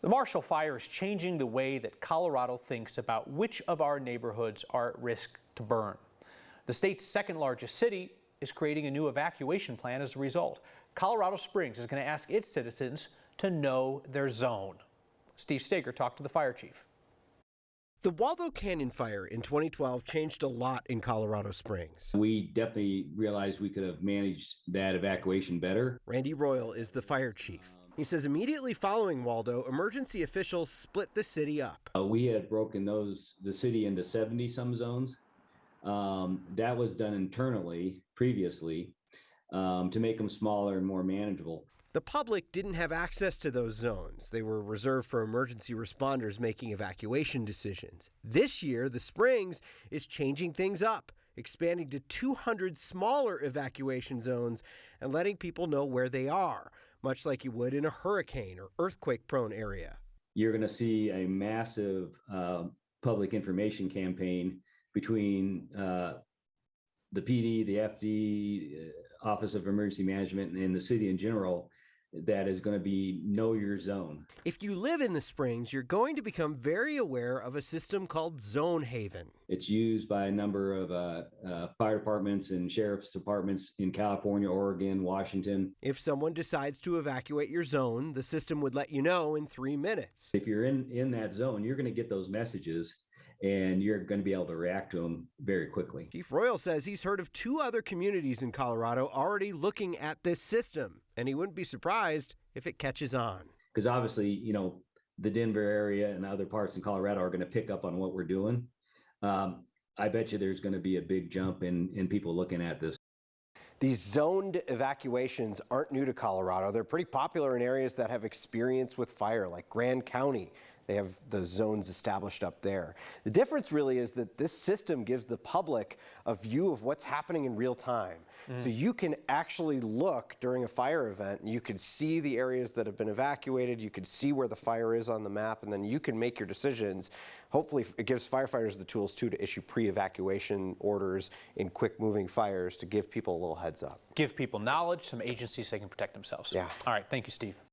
The Marshall Fire is changing the way that Colorado thinks about which of our neighborhoods are at risk to burn. The state's second largest city is creating a new evacuation plan as a result. Colorado Springs is going to ask its citizens to know their zone. Steve Steger talked to the fire chief. The Waldo Canyon fire in 2012 changed a lot in Colorado Springs. We definitely realized we could have managed that evacuation better. Randy Royal is the fire chief. He says immediately following Waldo, emergency officials split the city up. We had broken the city into 70-some zones. That was done internally previously to make them smaller and more manageable. The public didn't have access to those zones. They were reserved for emergency responders making evacuation decisions. This year, the Springs is changing things up, expanding to 200 smaller evacuation zones and letting people know where they are, much like you would in a hurricane or earthquake-prone area. You're going to see a massive public information campaign between the PD, the FD, Office of Emergency Management, and the city in general that is going to be Know Your Zone. If you live in the Springs, you're going to become very aware of a system called Zone Haven. It's used by a number of fire departments and sheriff's departments in California, Oregon, Washington. If someone decides to evacuate your zone, the system would let you know in 3 minutes. If you're in that zone, you're going to get those messages and you're going to be able to react to them very quickly. Chief Royal says he's heard of 2 other communities in Colorado already looking at this system, and he wouldn't be surprised if it catches on. Because obviously, the Denver area and other parts in Colorado are going to pick up on what we're doing. I bet you there's going to be a big jump in people looking at this. These zoned evacuations aren't new to Colorado. They're pretty popular in areas that have experience with fire, like Grand County. They have the zones established up there. The difference really is that this system gives the public a view of what's happening in real time. So you can actually look during a fire event, and you can see the areas that have been evacuated, you can see where the fire is on the map, and then you can make your decisions. Hopefully it gives firefighters the tools too to issue pre-evacuation orders in quick moving fires to give people a little heads up. Give people knowledge, some agencies they can protect themselves. Yeah. All right, thank you, Steve.